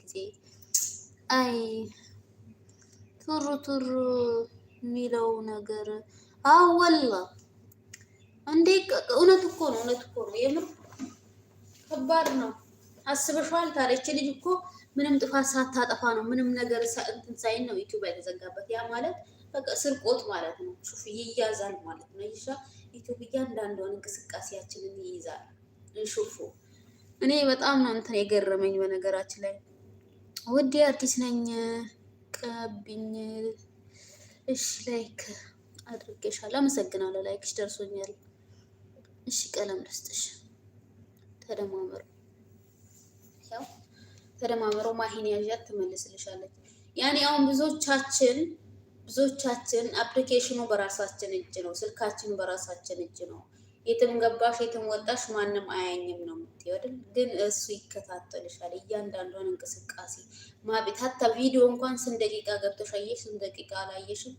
ጊዜ አይ ቱሩ ቱሩ የሚለው ነገር አወላ እንዴ እውነት እኮ ነው የምር ከባድ ነው። አስበሽዋል? ታዲያ እቺ ልጅ እኮ ምንም ጥፋት ሳታጠፋ ነው ምንም ነገር እንትን ሳይን ነው ዩቲዩብ የተዘጋበት። ያ ማለት በቃ ስርቆት ማለት ነው። ሹፍ ይያዛል ማለት ነው። ይሻ ዩቲዩብ እያንዳንዷን እንቅስቃሴያችንን ይይዛል። ሹፉ እኔ በጣም ነው እንትን የገረመኝ በነገራችን ላይ ውዴ አዲስ ነኝ ቀብኝ። እሺ ላይክ አድርጌሻለሁ። አመሰግናለሁ። ላይክሽ ደርሶኛል። እሺ ቀለም ልስጥሽ። ተደማመሩ። ያው ተደማመሩ። ማሂን ያዣት ትመልስልሻለች። ያኔ አሁን ብዙዎቻችን አፕሊኬሽኑ በራሳችን እጅ ነው። ስልካችን በራሳችን እጅ ነው። የትም ገባሽ የትም ወጣሽ ማንም አያኝም ነው የምትይው አይደል? ግን እሱ ይከታተልሻል እያንዳንዷን እንቅስቃሴ ማቤት ሀታ ቪዲዮ እንኳን ስንት ደቂቃ ገብተሽ አየሽ፣ ስንት ደቂቃ አላየሽም